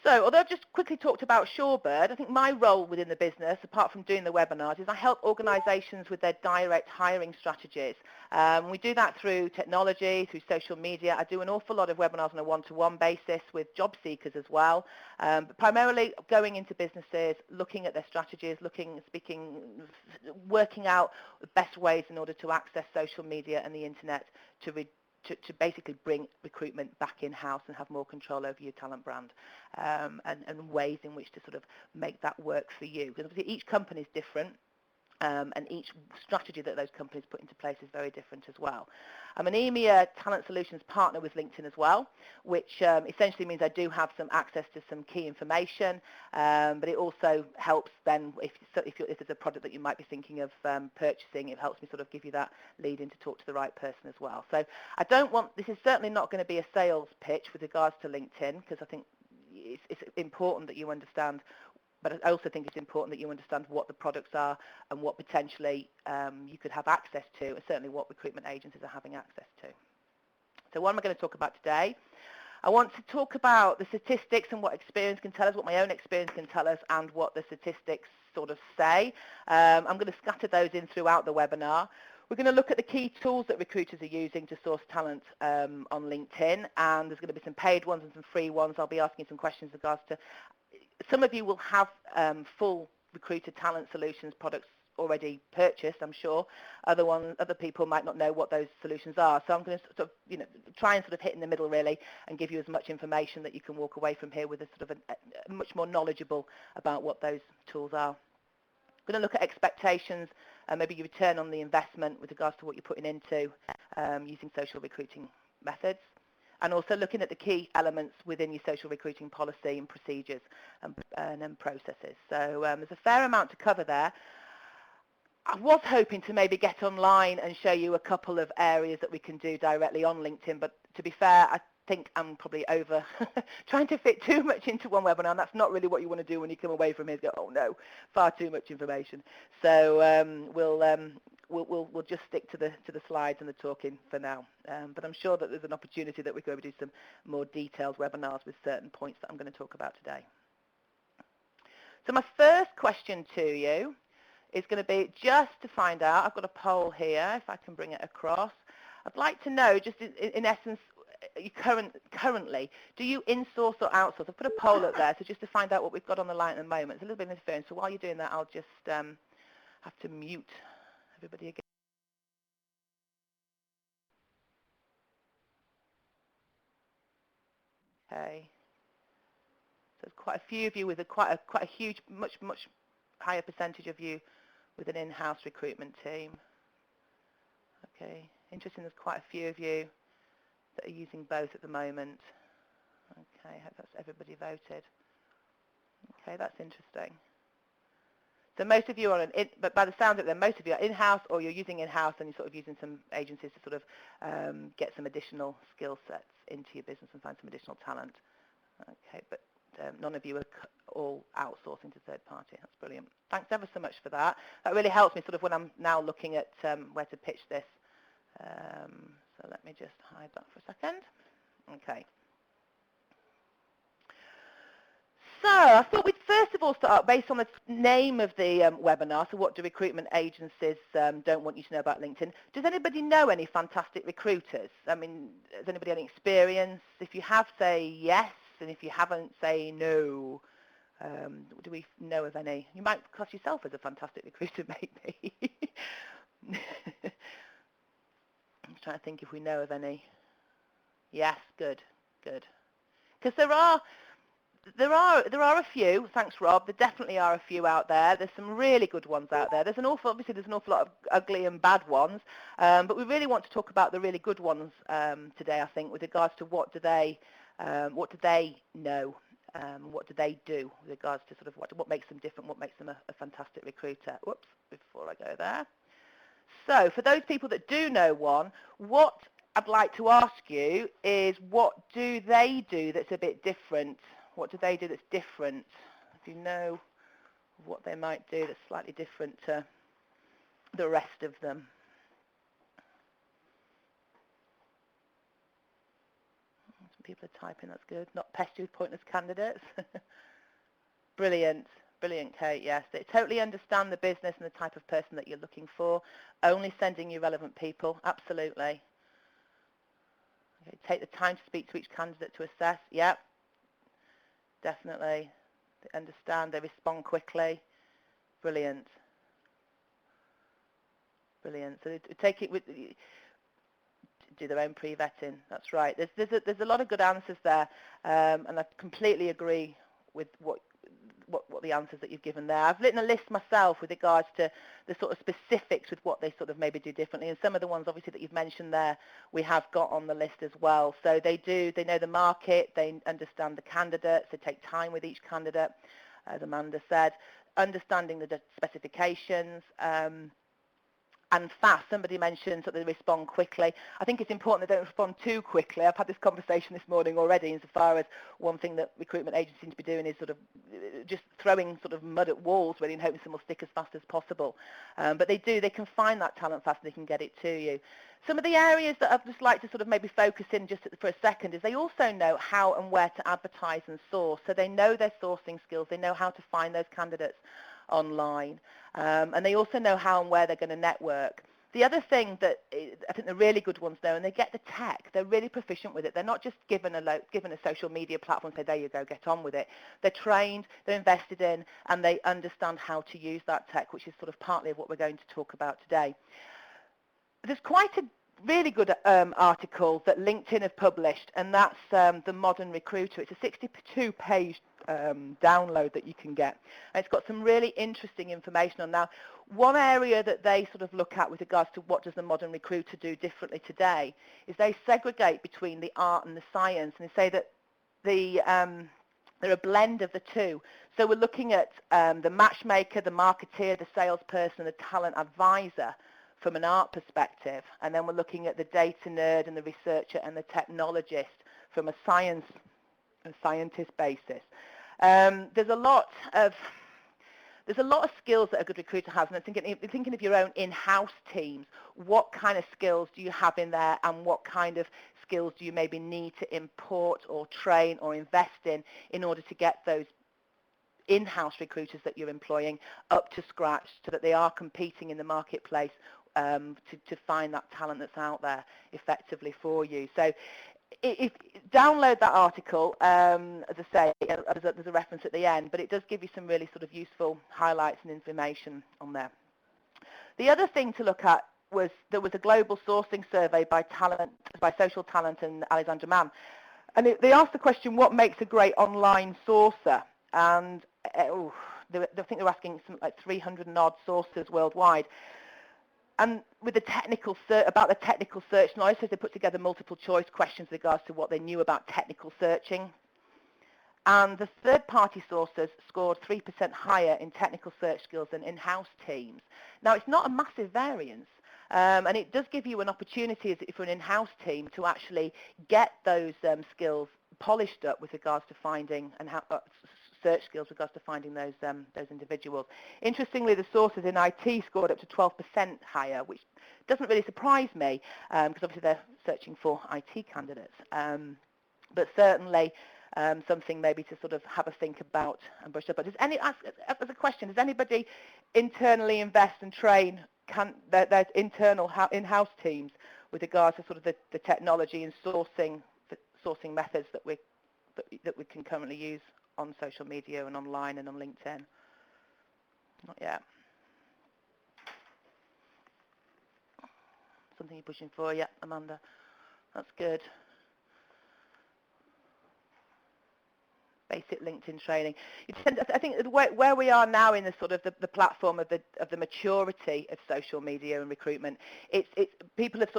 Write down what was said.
So, although I've just quickly talked about Shorebird, I think my role within the business, apart from doing the webinars, is I help organisations with their direct hiring strategies. We do that through technology, through social media. I do an awful lot of webinars on a one-to-one basis with job seekers as well, but primarily going into businesses, looking at their strategies, working out the best ways in order to access social media and the internet to basically bring recruitment back in-house and have more control over your talent brand, and ways in which to sort of make that work for you. Because obviously each company is different, and each strategy that those companies put into place is very different as well. I'm an EMEA Talent Solutions partner with LinkedIn as well, which essentially means I do have some access to some key information, but it also helps then if there's a product that you might be thinking of purchasing, it helps me sort of give you that lead in to talk to the right person as well. So this is certainly not going to be a sales pitch with regards to LinkedIn, because I think it's important that you understand, but I also think it's important that you understand what the products are and what potentially you could have access to, and certainly what recruitment agencies are having access to. So what am I going to talk about today? I want to talk about the statistics and what experience can tell us, what my own experience can tell us, and what the statistics sort of say. I'm going to scatter those in throughout the webinar. We're going to look at the key tools that recruiters are using to source talent on LinkedIn, and there's going to be some paid ones and some free ones. I'll be asking some questions in regards to, some of you will have full Recruiter Talent Solutions products already purchased, I'm sure. Other people might not know what those solutions are. So I'm going to sort of, try and sort of hit in the middle really, and give you as much information that you can walk away from here with a sort of a much more knowledgeable about what those tools are. I'm going to look at expectations, maybe your return on the investment with regards to what you're putting into using social recruiting methods, and also looking at the key elements within your social recruiting policy and procedures and processes. So there's a fair amount to cover there. I was hoping to maybe get online and show you a couple of areas that we can do directly on LinkedIn, but to be fair, I think I'm probably over trying to fit too much into one webinar, and that's not really what you want to do when you come away from here and go, oh no, far too much information. So we'll just stick to the slides and the talking for now. But I'm sure that there's an opportunity that we could do some more detailed webinars with certain points that I'm going to talk about today. So my first question to you is going to be just to find out, I've got a poll here, if I can bring it across. I'd like to know, just in essence, currently, do you insource or outsource? I've put a poll up there, so just to find out what we've got on the line at the moment. It's a little bit of interference, so while you're doing that, I'll just have to mute everybody again. Okay. So there's quite a few of you with quite a huge, much higher percentage of you with an in-house recruitment team. Okay. Interesting, there's quite a few of you that are using both at the moment. Okay, I hope that's everybody voted. Okay, that's interesting. So most of you are, but by the sound of it, most of you are in-house, or you're using in-house and you're sort of using some agencies to sort of get some additional skill sets into your business and find some additional talent. Okay, but none of you are all outsourcing to third party. That's brilliant. Thanks ever so much for that. That really helps me sort of when I'm now looking at where to pitch this. So let me just hide that for a second. Okay. So I thought we'd first of all start based on the name of the webinar. So what do recruitment agencies don't want you to know about LinkedIn? Does anybody know any fantastic recruiters? I mean, has anybody any experience? If you have, say yes, and if you haven't, say no. Do we know of any? You might class yourself as a fantastic recruiter, maybe. I'm just trying to think if we know of any. Yes, good. Because there are a few. Thanks, Rob. There definitely are a few out there. There's some really good ones out there. Obviously there's an awful lot of ugly and bad ones, but we really want to talk about the really good ones today. I think with regards to what do they know, what do they do with regards to sort of what makes them different, what makes them a fantastic recruiter. Whoops! Before I go there. So for those people that do know one, what I'd like to ask you is, what do they do that's a bit different? What do they do that's different? If you know what they might do that's slightly different to the rest of them. people are typing, that's good. Not pesty with pointless candidates. Brilliant. Brilliant, Kate, yes. They totally understand the business and the type of person that you're looking for. Only sending you relevant people, absolutely. Okay, take the time to speak to each candidate to assess. Yep, definitely. They understand, they respond quickly. Brilliant. Brilliant. So they take it with, do their own pre-vetting. That's right. There's a lot of good answers there, and I completely agree with what the answers that you've given there. I've written a list myself with regards to the sort of specifics with what they sort of maybe do differently, and some of the ones obviously that you've mentioned there we have got on the list as well. So they know the market, they understand the candidates, they take time with each candidate, as Amanda said, understanding the specifications, and fast. Somebody mentioned that they respond quickly. I think it's important they don't respond too quickly. I've had this conversation this morning already insofar as one thing that recruitment agencies seem to be doing is sort of just throwing sort of mud at walls really and hoping someone will stick as fast as possible. But they can find that talent fast and they can get it to you. Some of the areas that I'd just like to sort of maybe focus in just for a second is they also know how and where to advertise and source. So they know their sourcing skills. They know how to find those candidates online. And they also know how and where they're going to network. The other thing that I think the really good ones know, and they get the tech, they're really proficient with it. They're not just given a social media platform and say, there you go, get on with it. They're trained, they're invested in, and they understand how to use that tech, which is sort of partly of what we're going to talk about today. There's quite a really good article that LinkedIn have published, and that's The Modern Recruiter. It's a 62-page download that you can get. And it's got some really interesting information on. Now, one area that they sort of look at with regards to what does the modern recruiter do differently today is they segregate between the art and the science, and they say that they're a blend of the two. So we're looking at the matchmaker, the marketeer, the salesperson, the talent advisor from an art perspective, and then we're looking at the data nerd and the researcher and the technologist from a scientist basis. There's a lot of skills that a good recruiter has, and I'm thinking of your own in-house teams. What kind of skills do you have in there, and what kind of skills do you maybe need to import or train or invest in order to get those in-house recruiters that you're employing up to scratch so that they are competing in the marketplace to find that talent that's out there effectively for you. So download that article, as I say, there's a reference at the end, but it does give you some really sort of useful highlights and information on there. The other thing to look at was there was a global sourcing survey by Social Talent and Alexandra Mann, and they asked the question, what makes a great online sourcer? And I think they were asking something like 300 and odd sources worldwide. And with the technical about the technical search knowledge, they put together multiple choice questions with regards to what they knew about technical searching. And the third-party sources scored 3% higher in technical search skills than in-house teams. Now, it's not a massive variance, and it does give you an opportunity for an in-house team to actually get those skills polished up with regards to finding and search skills with regards to finding those individuals. Interestingly, the sources in IT scored up to 12% higher, which doesn't really surprise me because obviously they're searching for IT candidates. But certainly something maybe to sort of have a think about and brush up. But as a question, does anybody internally invest and train their internal in-house teams with regards to sort of the technology and sourcing methods that we can currently use on social media and online and on LinkedIn? Not yet. Something you're pushing for? Yeah, Amanda. That's good. Basic LinkedIn training. I think where we are now in the sort of the platform of the maturity of social media and recruitment, people have sort of